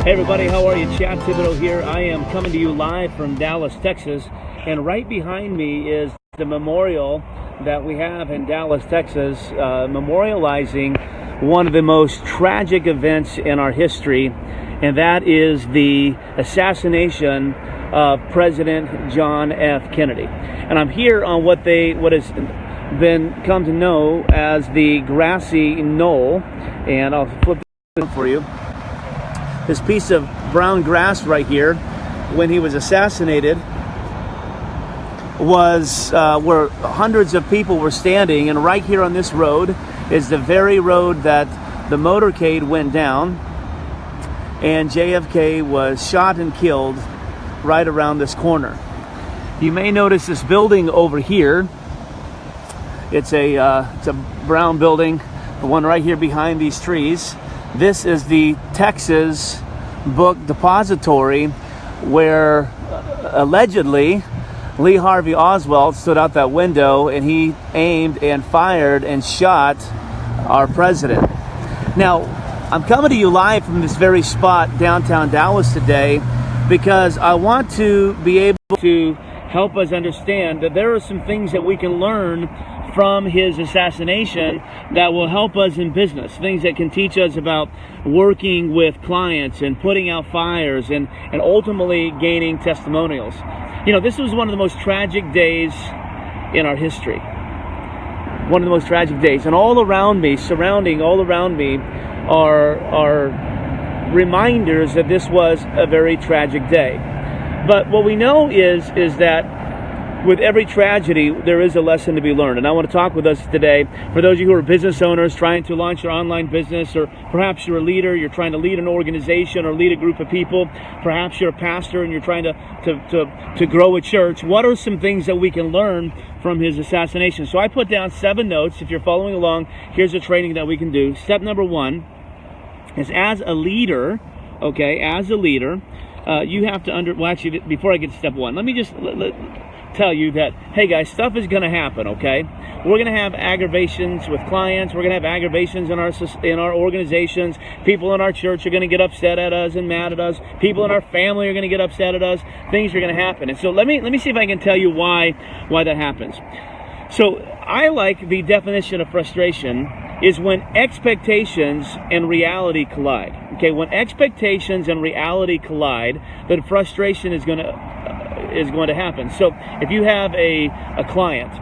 Hey everybody, how are you? Chad Thibodeaux here. I am coming to you live from Dallas, Texas, and right behind me is the memorial that we have in Dallas, Texas, memorializing one of the most tragic events in our history, and that is the assassination of President John F. Kennedy. And I'm here on what has been come to know as the grassy knoll, and I'll flip this for you. This piece of brown grass right here, when he was assassinated, was where hundreds of people were standing, and right here on this road is the very road that the motorcade went down, and JFK was shot and killed right around this corner. You may notice this building over here. It's a brown building, the one right here behind these trees. This is the Texas Book Depository, where allegedly Lee Harvey Oswald stood out that window and he aimed and fired and shot our president. Now, I'm coming to you live from this very spot downtown Dallas today because I want to be able to help us understand that there are some things that we can learn from his assassination that will help us in business, things that can teach us about working with clients and putting out fires and ultimately gaining testimonials. You know, this was one of the most tragic days in our history. One of the most tragic days. And all around me, all around me are reminders that this was a very tragic day. But what we know is that with every tragedy, there is a lesson to be learned. And I want to talk with us today, for those of you who are business owners trying to launch your online business, or perhaps you're a leader, you're trying to lead an organization or lead a group of people. Perhaps you're a pastor and you're trying to grow a church. What are some things that we can learn from his assassination? So I put down 7 notes. If you're following along, here's a training that we can do. Step number 1 is, as a leader, you have to actually, before I get to step 1, let me just tell you that, hey guys, stuff is going to happen, okay? We're going to have aggravations with clients. We're going to have aggravations in our organizations. People in our church are going to get upset at us and mad at us. People in our family are going to get upset at us. Things are going to happen. And so let me see if I can tell you why that happens. So I like the definition of frustration is when expectations and reality collide. Okay, when expectations and reality collide, then frustration is going to happen. So if you have a client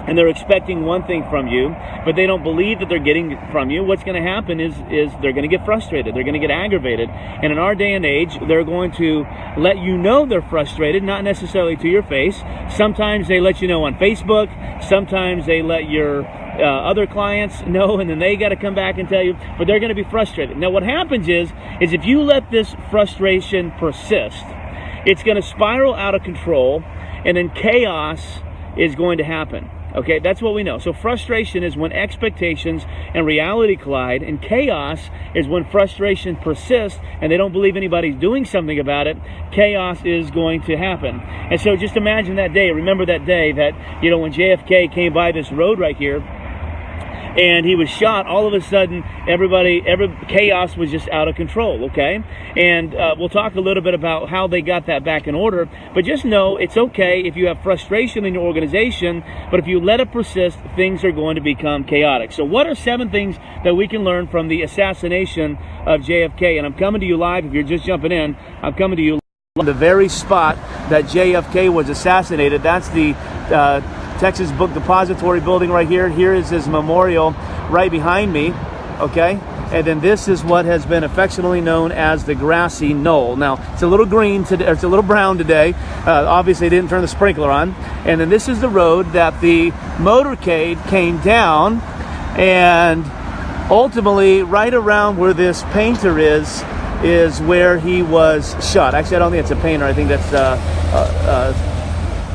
and they're expecting one thing from you, but they don't believe that they're getting it from you, what's going to happen is they're going to get frustrated. They're going to get aggravated. And in our day and age, they're going to let you know they're frustrated, not necessarily to your face. Sometimes they let you know on Facebook. Sometimes they let your other clients know, and then they got to come back and tell you, but they're going to be frustrated. Now what happens is if you let this frustration persist, it's going to spiral out of control, and then chaos is going to happen. Okay, that's what we know. So frustration is when expectations and reality collide, and chaos is when frustration persists and they don't believe anybody's doing something about it. Chaos is going to happen. And so just imagine that day. Remember that day that, when JFK came by this road right here, and he was shot, all of a sudden, every chaos was just out of control, okay? And we'll talk a little bit about how they got that back in order. But just know it's okay if you have frustration in your organization, but if you let it persist, things are going to become chaotic. So what are 7 things that we can learn from the assassination of JFK? And I'm coming to you live. If you're just jumping in, I'm coming to you on the very spot that JFK was assassinated. That's the Texas Book Depository building right here. Here is his memorial right behind me, okay? And then this is what has been affectionately known as the grassy knoll. Now, it's a little green today, or it's a little brown today. Obviously, didn't turn the sprinkler on. And then this is the road that the motorcade came down, and ultimately, right around where this painter is where he was shot. Actually, I don't think it's a painter. I think that's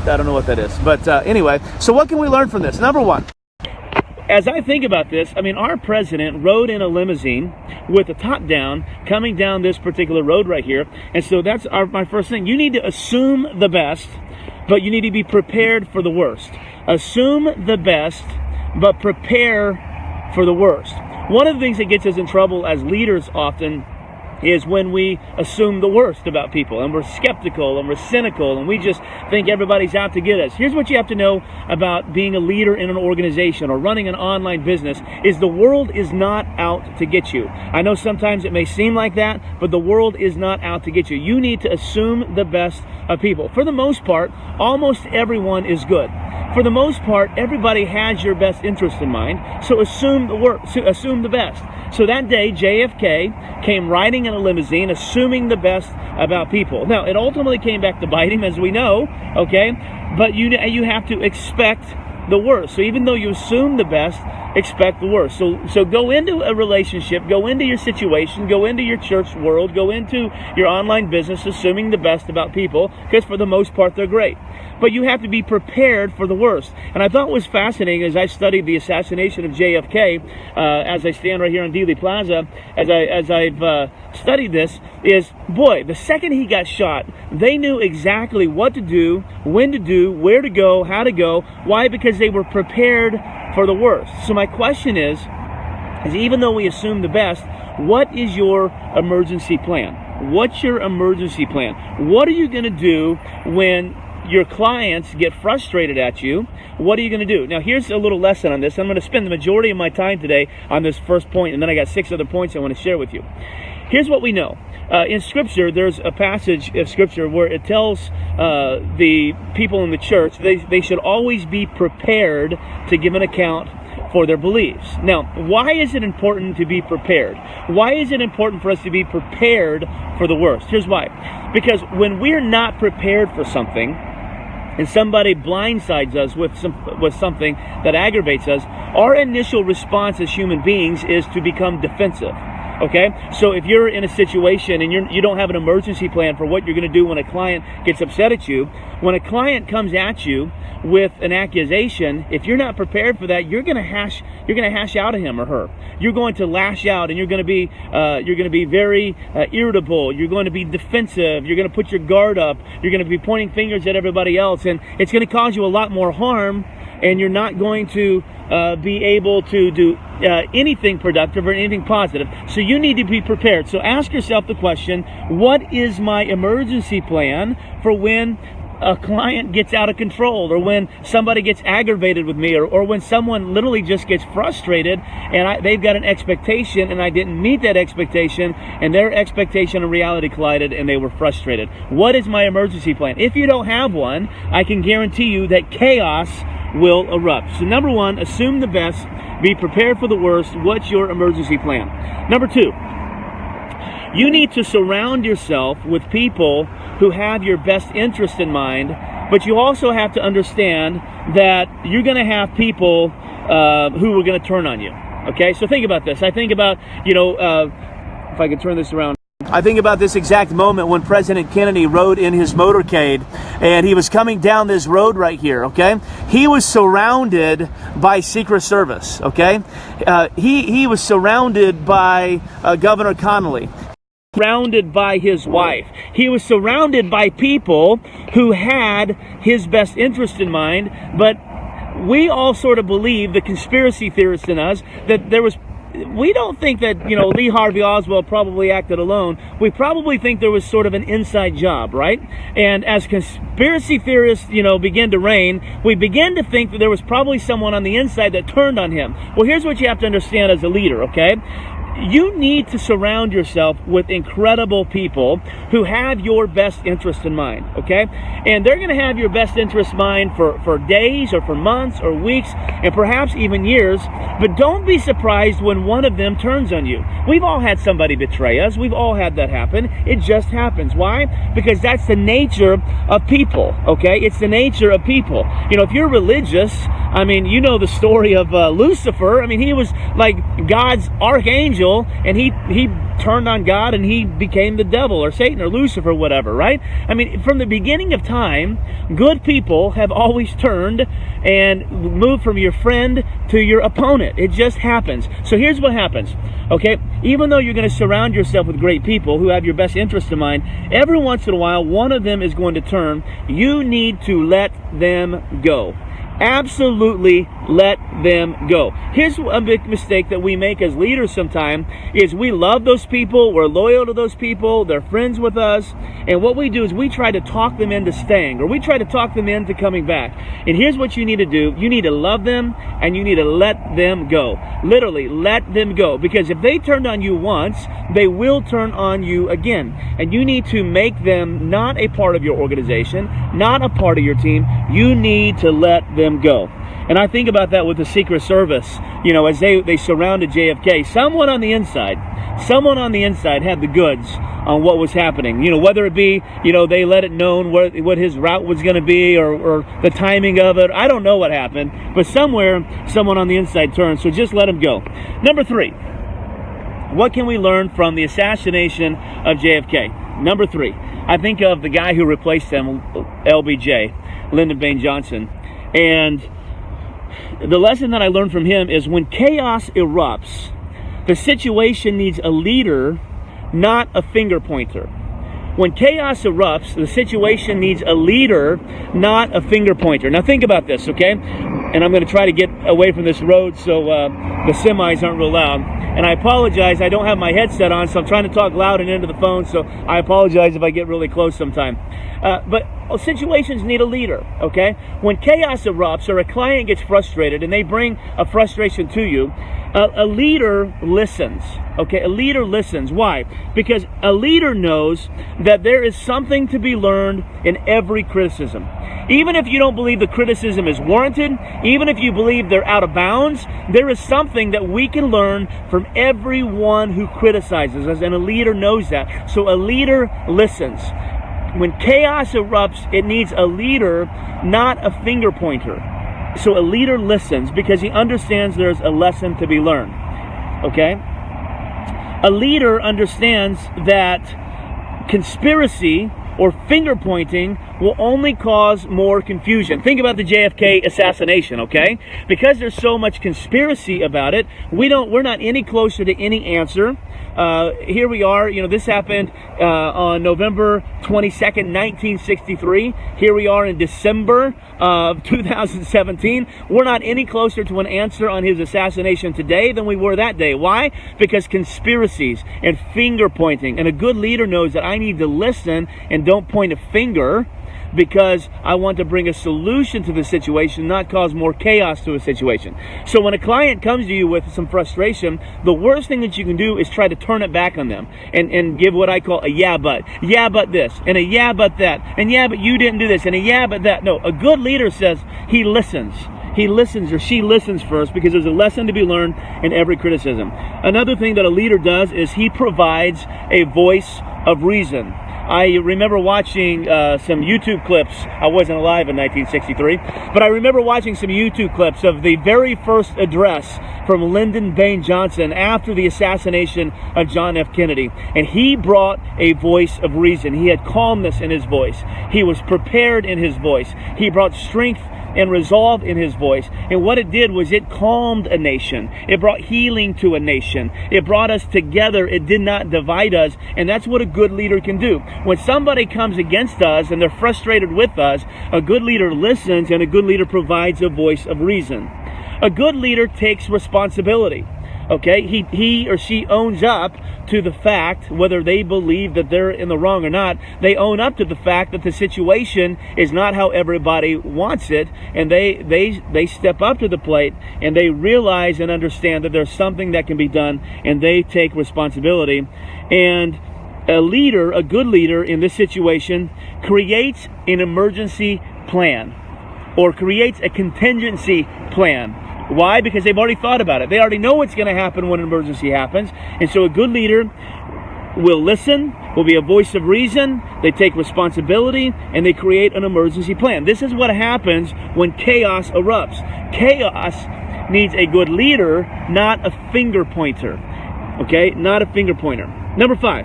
I don't know what that is. But anyway, so what can we learn from this? Number 1, as I think about this, our president rode in a limousine with the top down, coming down this particular road right here. And so that's my first thing. You need to assume the best, but you need to be prepared for the worst. Assume the best, but prepare for the worst. One of the things that gets us in trouble as leaders often is when we assume the worst about people, and we're skeptical and we're cynical and we just think everybody's out to get us. Here's what you have to know about being a leader in an organization or running an online business is the world is not out to get you. I know sometimes it may seem like that, but the world is not out to get you. You need to assume the best of people. For the most part, almost everyone is good. For the most part, everybody has your best interest in mind, so assume the best. So that day, JFK came riding in a limousine, assuming the best about people. Now, it ultimately came back to bite him, as we know, okay? But you have to expect the worst. So even though you assume the best, expect the worst. So go into a relationship, go into your situation, go into your church world, go into your online business, assuming the best about people, because for the most part, they're great. But you have to be prepared for the worst. And I thought what was fascinating as I studied the assassination of JFK, as I stand right here on Dealey Plaza, as I've studied this, is, boy, the second he got shot, they knew exactly what to do, when to do, where to go, how to go. Why? Because they were prepared for the worst. So my question is even though we assume the best, what is your emergency plan? What's your emergency plan? What are you going to do when your clients get frustrated at you? What are you going to do? Now, here's a little lesson on this. I'm going to spend the majority of my time today on this first point, and then I got 6 other points I want to share with you. Here's what we know. In Scripture, there's a passage of Scripture where it tells the people in the church they should always be prepared to give an account for their beliefs. Now, why is it important to be prepared? Why is it important for us to be prepared for the worst? Here's why. Because when we're not prepared for something, and somebody blindsides us with something that aggravates us, our initial response as human beings is to become defensive. Okay? So if you're in a situation and you don't have an emergency plan for what you're going to do when a client gets upset at you, when a client comes at you with an accusation, if you're not prepared for that, you're going to hash out at him or her. You're going to lash out, and you're going to be very irritable. You're going to be defensive. You're going to put your guard up. You're going to be pointing fingers at everybody else, and it's going to cause you a lot more harm. And you're not going to be able to do anything productive or anything positive. So you need to be prepared. So ask yourself the question, what is my emergency plan for when a client gets out of control, or when somebody gets aggravated with me, or when someone literally just gets frustrated and they've got an expectation and I didn't meet that expectation, and their expectation and reality collided and they were frustrated. What is my emergency plan? If you don't have one, I can guarantee you that chaos will erupt. So number 1, assume the best, be prepared for the worst. What's your emergency plan? Number 2, you need to surround yourself with people who have your best interest in mind, but you also have to understand that you're going to have people who are going to turn on you. Okay, so think about this. I think about, if I could turn this around. I think about this exact moment when President Kennedy rode in his motorcade and he was coming down this road right here, okay? He was surrounded by Secret Service, okay? He was surrounded by Governor Connolly, surrounded by his wife. He was surrounded by people who had his best interest in mind, but we all sort of believe, the conspiracy theorists in us, that we don't think that, Lee Harvey Oswald probably acted alone. We probably think there was sort of an inside job, right? And as conspiracy theorists, begin to reign, we begin to think that there was probably someone on the inside that turned on him. Well, here's what you have to understand as a leader, okay? You need to surround yourself with incredible people who have your best interest in mind, okay? And they're going to have your best interest in mind for days or for months or weeks and perhaps even years, but don't be surprised when one of them turns on you. We've all had somebody betray us. We've all had that happen. It just happens. Why? Because that's the nature of people, okay? It's the nature of people. If you're religious, you know the story of Lucifer. He was like God's archangel, and he turned on God and he became the devil or Satan or Lucifer, whatever, right? From the beginning of time, good people have always turned and moved from your friend to your opponent. It just happens. So here's what happens, okay? Even though you're going to surround yourself with great people who have your best interest in mind, every once in a while, one of them is going to turn. You need to let them go. Absolutely let them go. Here's a big mistake that we make as leaders sometimes is we love those people, we're loyal to those people, they're friends with us, and what we do is we try to talk them into staying, or we try to talk them into coming back. And here's what you need to do. You need to love them, and you need to let them go. Literally, let them go. Because if they turned on you once, they will turn on you again. And you need to make them not a part of your organization, not a part of your team. You need to let them go. And I think about that with the Secret Service, as they surrounded JFK. Someone on the inside had the goods on what was happening. Whether it be, they let it known what his route was going to be, or the timing of it. I don't know what happened, but somewhere, someone on the inside turned. So just let him go. Number 3, what can we learn from the assassination of JFK? Number 3, I think of the guy who replaced him, LBJ, Lyndon Baines Johnson. And the lesson that I learned from him is when chaos erupts, the situation needs a leader, not a finger pointer. When chaos erupts, the situation needs a leader, not a finger pointer. Now think about this, okay? And I'm going to try to get away from this road so the semis aren't real loud. And I apologize, I don't have my headset on, so I'm trying to talk loud and into the phone, so I apologize if I get really close sometime. But situations need a leader, okay? When chaos erupts or a client gets frustrated and they bring a frustration to you, a leader listens, okay? A leader listens. Why? Because a leader knows that there is something to be learned in every criticism. Even if you don't believe the criticism is warranted, even if you believe they're out of bounds, there is something that we can learn from everyone who criticizes us, and a leader knows that. So a leader listens. When chaos erupts, it needs a leader, not a finger pointer. So a leader listens because he understands there's a lesson to be learned. Okay? A leader understands that conspiracy or finger pointing will only cause more confusion. Think about the JFK assassination, okay? Because there's so much conspiracy about it, we're not any closer to any answer. Here we are, this happened on November 22nd, 1963. Here we are in December of 2017. We're not any closer to an answer on his assassination today than we were that day. Why? Because conspiracies and finger pointing. And a good leader knows that I need to listen and don't point a finger, because I want to bring a solution to the situation, not cause more chaos to a situation. So when a client comes to you with some frustration, the worst thing that you can do is try to turn it back on them and give what I call a yeah but this, and a yeah but that, and yeah but you didn't do this, and a yeah but that. No, a good leader says he listens. He listens, or she listens first, because there's a lesson to be learned in every criticism. Another thing that a leader does is he provides a voice of reason. I remember watching some YouTube clips. I wasn't alive in 1963, but I remember watching some YouTube clips of the very first address from Lyndon Baines Johnson after the assassination of John F. Kennedy. And he brought a voice of reason. He had calmness in his voice. He was prepared in his voice. He brought strength and resolve in his voice. And what it did was it calmed a nation. It brought healing to a nation. It brought us together. It did not divide us. And that's what a good leader can do. When somebody comes against us and they're frustrated with us, a good leader listens, and a good leader provides a voice of reason. A good leader takes responsibility. Okay, he or she owns up to the fact, whether they believe that they're in the wrong or not. They own up to the fact that the situation is not how everybody wants it, and they step up to the plate, and they realize and understand that there's something that can be done, and they take responsibility. And a leader, a good leader in this situation, creates an emergency plan or creates a contingency plan. Why? Because they've already thought about it. They already know what's going to happen when an emergency happens. And so a good leader will listen, will be a voice of reason, they take responsibility, and they create an emergency plan. This is what happens when chaos erupts. Chaos needs a good leader, not a finger pointer. Okay? Not a finger pointer. Number 5.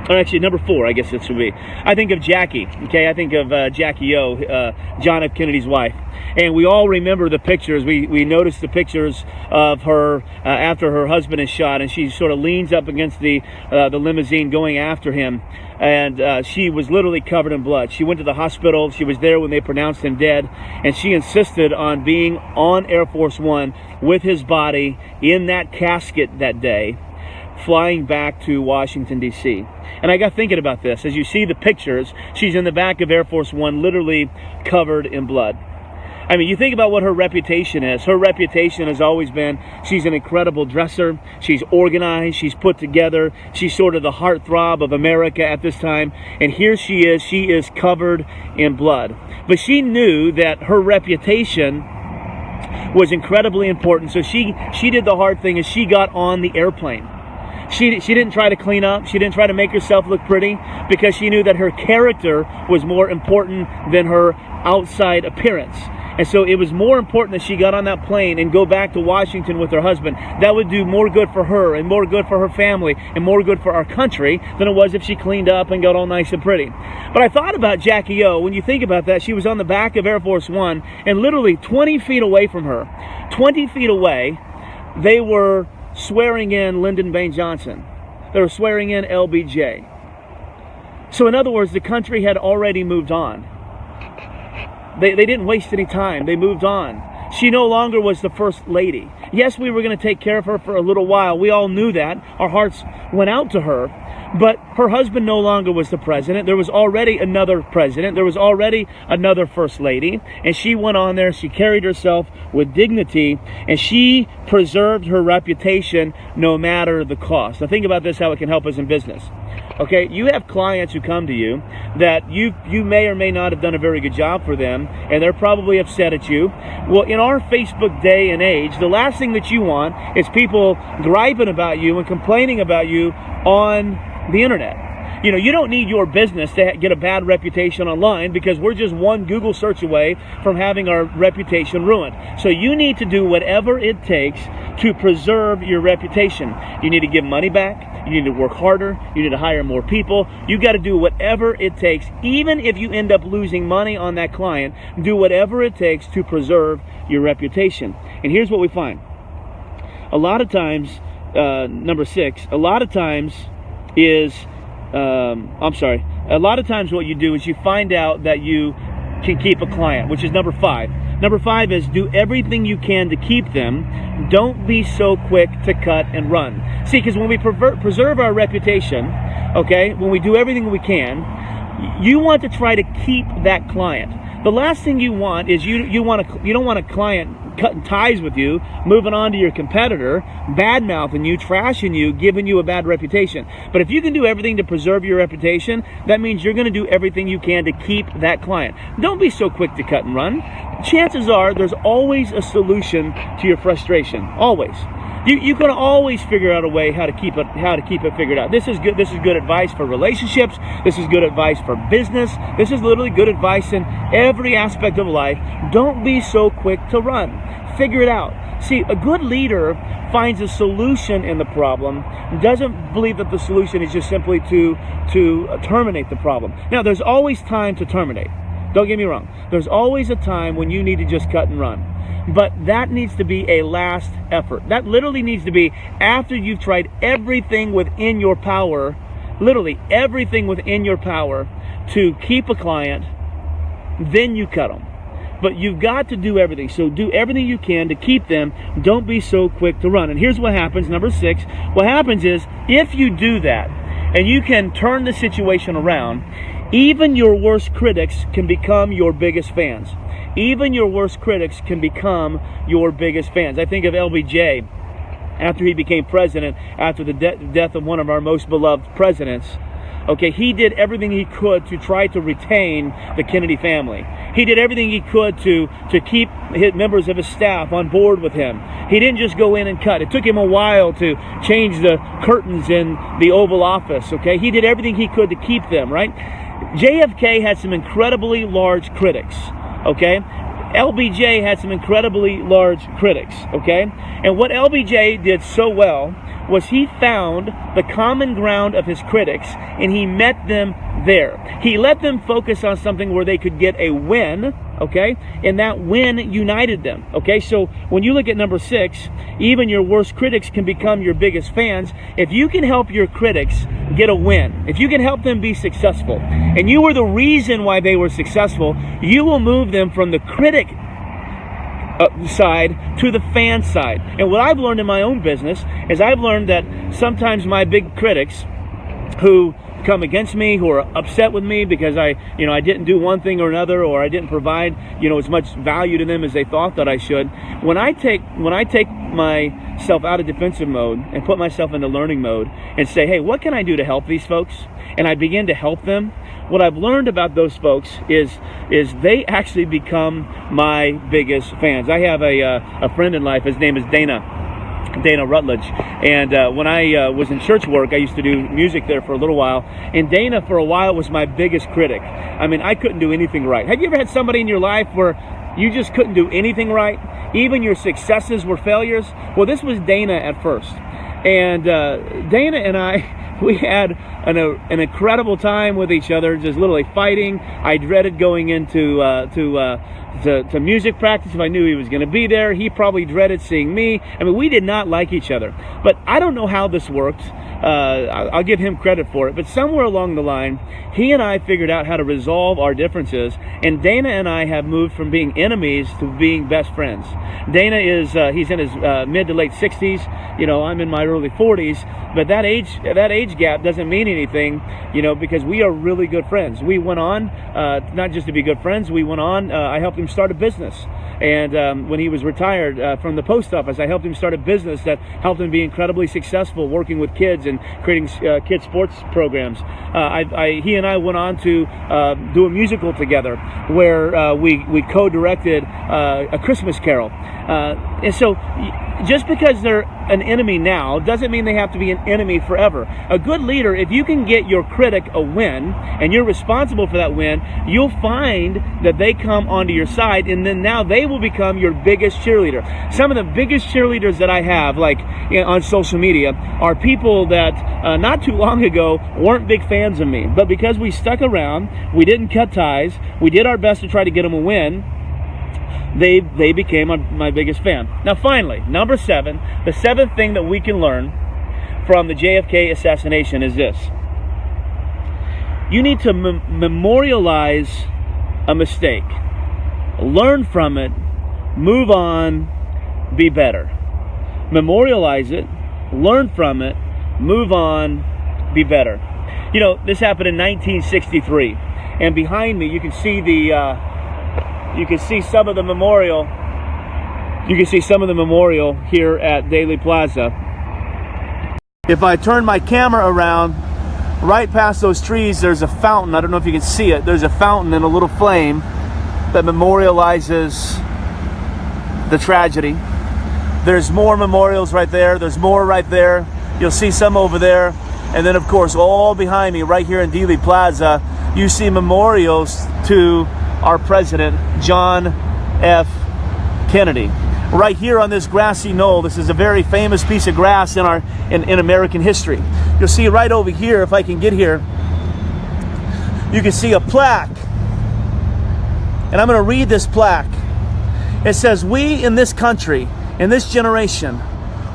or actually number 4, I guess this would be. I think of Jackie, okay? I think of Jackie O, John F. Kennedy's wife. And we all remember the pictures. We noticed the pictures of her after her husband is shot, and she sort of leans up against the limousine going after him. And she was literally covered in blood. She went to the hospital. She was there when they pronounced him dead. And she insisted on being on Air Force One with his body in that casket that day, flying back to Washington, D.C. And I got thinking about this. As you see the pictures, she's in the back of Air Force One, literally covered in blood. I mean, you think about what her reputation is. Her reputation has always been she's an incredible dresser. She's organized. She's put together. She's sort of the heartthrob of America at this time. And here she is. She is covered in blood. But she knew that her reputation was incredibly important. So she did the hard thing, and she got on the airplane. She didn't try to clean up. She didn't try to make herself look pretty, because she knew that her character was more important than her outside appearance. And so it was more important that she got on that plane and go back to Washington with her husband. That would do more good for her and more good for her family and more good for our country than it was if she cleaned up and got all nice and pretty. But I thought about Jackie O. When you think about that, she was on the back of Air Force One, and literally 20 feet away from her, 20 feet away, they were swearing in Lyndon Baines Johnson. They were swearing in LBJ. So in other words, the country had already moved on. They didn't waste any time. They moved on. She no longer was the first lady. Yes, we were going to take care of her for a little while. We all knew that. Our hearts went out to her. But her husband no longer was the president. There was already another president. There was already another first lady. And she went on there. She carried herself with dignity. And she preserved her reputation no matter the cost. Now think about this, how it can help us in business. Okay, you have clients who come to you that you may or may not have done a very good job for them, and they're probably upset at you. Well, in our Facebook day and age, the last thing that you want is people griping about you and complaining about you on the internet. You know, you don't need your business to get a bad reputation online, because we're just one Google search away from having our reputation ruined. So you need to do whatever it takes to preserve your reputation. You need to give money back. You need to work harder. You need to hire more people. You got to do whatever it takes. Even if you end up losing money on that client, do whatever it takes to preserve your reputation. And here's what we find. A lot of times, number 6, a lot of times what you do is you find out that you can keep a client, which is number 5. Number 5 is do everything you can to keep them. Don't be so quick to cut and run. See, because when we preserve our reputation, okay, when we do everything we can, you want to try to keep that client. The last thing you want is you don't want a client cutting ties with you, moving on to your competitor, bad-mouthing you, trashing you, giving you a bad reputation. But if you can do everything to preserve your reputation, that means you're going to do everything you can to keep that client. Don't be so quick to cut and run. Chances are there's always a solution to your frustration. Always. You can always figure out a way how to keep it figured out. This is good advice for relationships. This is good advice for business. This is literally good advice in every aspect of life. Don't be so quick to run. Figure it out. See, a good leader finds a solution in the problem, doesn't believe that the solution is just simply to terminate the problem. Now, there's always time to terminate. Don't get me wrong. There's always a time when you need to just cut and run. But that needs to be a last effort. That literally needs to be after you've tried everything within your power, literally everything within your power to keep a client, then you cut them. But you've got to do everything. So do everything you can to keep them. Don't be so quick to run. And here's what happens, number 6. What happens is, if you do that, and you can turn the situation around, even your worst critics can become your biggest fans. Even your worst critics can become your biggest fans. I think of LBJ after he became president, after the death of one of our most beloved presidents. Okay, he did everything he could to try to retain the Kennedy family. He did everything he could to keep members of his staff on board with him. He didn't just go in and cut. It took him a while to change the curtains in the Oval Office, okay? He did everything he could to keep them, right? JFK had some incredibly large critics, okay? LBJ had some incredibly large critics, okay? And what LBJ did so well was he found the common ground of his critics and he met them there. He let them focus on something where they could get a win, okay? And that win united them, okay? So when you look at number 6, even your worst critics can become your biggest fans. If you can help your critics get a win, if you can help them be successful, and you were the reason why they were successful, you will move them from the critic side to the fan side. And what I've learned in my own business is I've learned that sometimes my big critics who come against me, who are upset with me because I didn't do one thing or another, or I didn't provide, as much value to them as they thought that I should. When I take myself out of defensive mode and put myself into learning mode and say, hey, what can I do to help these folks? And I begin to help them. What I've learned about those folks is they actually become my biggest fans. I have a friend in life. His name is Dana Rutledge, and when I was in church work, I used to do music there for a little while, and Dana for a while was my biggest critic. I mean, I couldn't do anything right. Have you ever had somebody in your life where you just couldn't do anything right? Even your successes were failures? Well, this was Dana at first, and Dana and I, we had an incredible time with each other, just literally fighting. I dreaded going into to music practice if I knew he was going to be there. He probably dreaded seeing me. I mean, we did not like each other. But I don't know how this worked. I'll give him credit for it. But somewhere along the line, he and I figured out how to resolve our differences. And Dana and I have moved from being enemies to being best friends. Dana is he's in his mid to late 60s. I'm in my early 40s. But that age gap doesn't mean anything, because we are really good friends. We went on, not just to be good friends, we went on, I helped him start a business. And when he was retired from the post office, I helped him start a business that helped him be incredibly successful working with kids and creating kids sports programs. He and I went on to do a musical together where we co-directed a Christmas Carol. And so just because they're an enemy now doesn't mean they have to be an enemy forever. A good leader, if you can get your critic a win and you're responsible for that win, you'll find that they come onto your side, and then now they will become your biggest cheerleader. Some of the biggest cheerleaders that I have, like on social media, are people that not too long ago weren't big fans of me, but because we stuck around, we didn't cut ties, we did our best to try to get them a win, they became my biggest fan. Now finally, number 7, the 7th thing that we can learn from the JFK assassination is this. You need to memorialize a mistake. Learn from it, move on, be better. Memorialize it, learn from it, move on, be better. This happened in 1963, and behind me you can see some of the memorial. You can see some of the memorial here at Daley Plaza. If I turn my camera around, right past those trees, there's a fountain. I don't know if you can see it. There's a fountain and a little flame that memorializes the tragedy. There's more memorials right there. There's more right there. You'll see some over there. And then, of course, all behind me, right here in Daley Plaza, you see memorials to our president, John F. Kennedy. Right here on this grassy knoll, this is a very famous piece of grass in American history. You'll see right over here, if I can get here, you can see a plaque. And I'm going to read this plaque. It says, "We in this country, in this generation,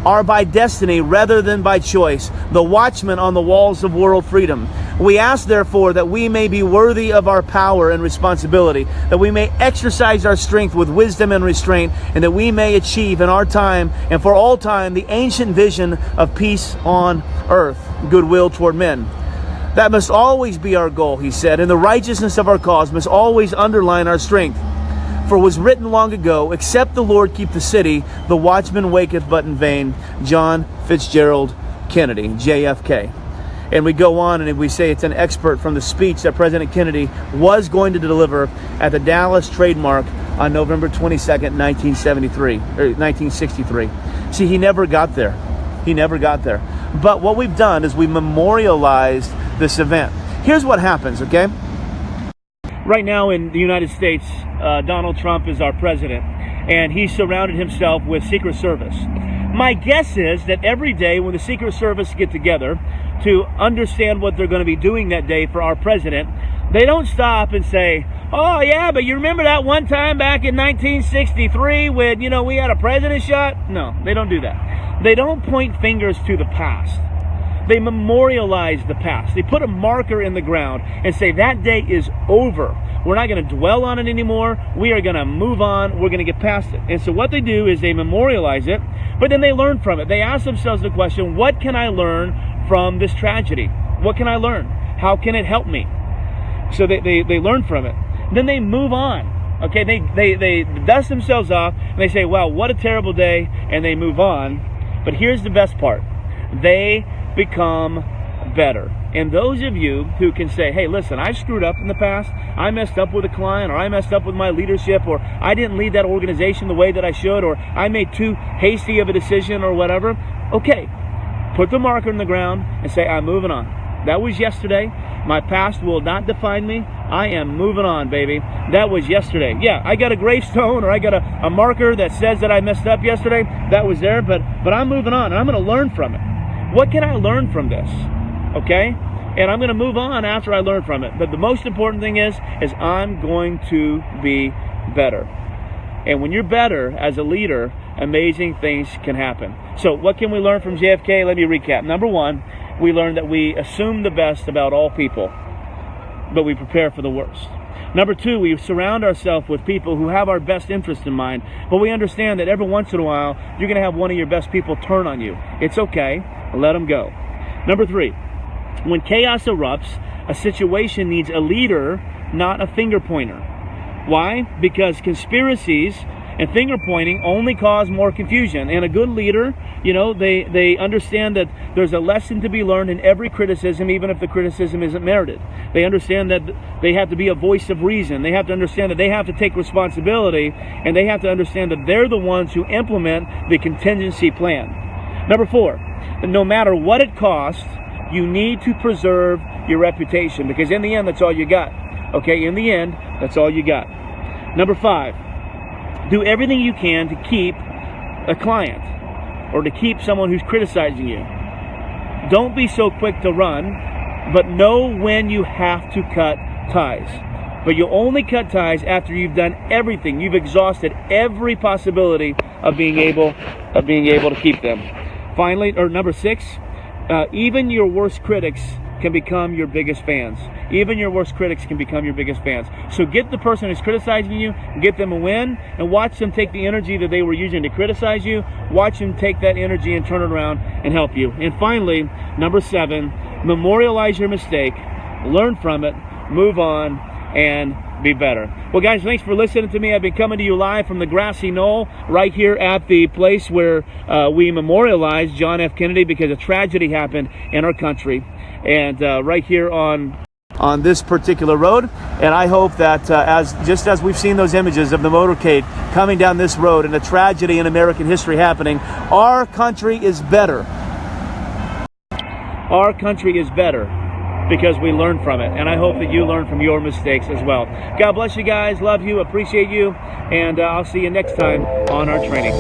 are by destiny rather than by choice, the watchmen on the walls of world freedom. We ask, therefore, that we may be worthy of our power and responsibility, that we may exercise our strength with wisdom and restraint, and that we may achieve in our time and for all time the ancient vision of peace on earth, goodwill toward men. That must always be our goal," he said, "and the righteousness of our cause must always underline our strength. For it was written long ago, except the Lord keep the city, the watchman waketh but in vain. John Fitzgerald Kennedy," JFK. And we go on and we say it's an excerpt from the speech that President Kennedy was going to deliver at the Dallas Trademark on November 22nd, 1963. See, he never got there. He never got there. But what we've done is we memorialized this event. Here's what happens, okay? Right now in the United States, Donald Trump is our president, and he surrounded himself with Secret Service. My guess is that every day when the Secret Service get together to understand what they're going to be doing that day for our president, they don't stop and say, oh yeah, but you remember that one time back in 1963 when, we had a president shot? No, they don't do that. They don't point fingers to the past. They memorialize the past. They put a marker in the ground and say that day is over. We're not going to dwell on it anymore. We are going to move on. We're going to get past it. And so what they do is they memorialize it, but then they learn from it. They ask themselves the question, what can I learn from this tragedy? What can I learn? How can it help me? So they learn from it. Then they move on. Okay, they dust themselves off and they say, wow, what a terrible day, and they move on. But here's the best part. They become better. And those of you who can say, hey, listen, I screwed up in the past. I messed up with a client, or I messed up with my leadership, or I didn't lead that organization the way that I should, or I made too hasty of a decision or whatever. Okay, put the marker in the ground and say, I'm moving on. That was yesterday. My past will not define me. I am moving on, baby. That was yesterday. Yeah, I got a gravestone, or I got a marker that says that I messed up yesterday. That was there, but I'm moving on, and I'm going to learn from it. What can I learn from this? Okay? And I'm going to move on after I learn from it. But the most important thing is I'm going to be better. And when you're better as a leader, amazing things can happen. So what can we learn from JFK? Let me recap. Number one, we learned that we assume the best about all people, but we prepare for the worst. Number two, we surround ourselves with people who have our best interest in mind, but we understand that every once in a while, you're going to have one of your best people turn on you. It's okay. Let them go. Number three, when chaos erupts, a situation needs a leader, not a finger pointer. Why? Because conspiracies and finger pointing only cause more confusion. And a good leader, they understand that there's a lesson to be learned in every criticism, even if the criticism isn't merited. They understand that they have to be a voice of reason. They have to understand that they have to take responsibility, and they have to understand that they're the ones who implement the contingency plan. Number four, no matter what it costs, you need to preserve your reputation, because in the end, that's all you got. Okay, in the end, that's all you got. Number five, do everything you can to keep a client or to keep someone who's criticizing you. Don't be so quick to run, but know when you have to cut ties. But you'll only cut ties after you've done everything. You've exhausted every possibility of being able to keep them. Finally, or number six, even your worst critics can become your biggest fans. Even your worst critics can become your biggest fans. So get the person who's criticizing you, get them a win, and watch them take the energy that they were using to criticize you. Watch them take that energy and turn it around and help you. And finally, number seven, memorialize your mistake, learn from it, move on, and be better. Well, guys, thanks for listening to me. I've been coming to you live from the grassy knoll right here at the place where we memorialize John F. Kennedy, because a tragedy happened in our country, and right here on this particular road. And I hope that just as we've seen those images of the motorcade coming down this road and a tragedy in American history happening, our country is better. Our country is better because we learn from it. And I hope that you learn from your mistakes as well. God bless you guys. Love you. Appreciate you. And I'll see you next time on our training.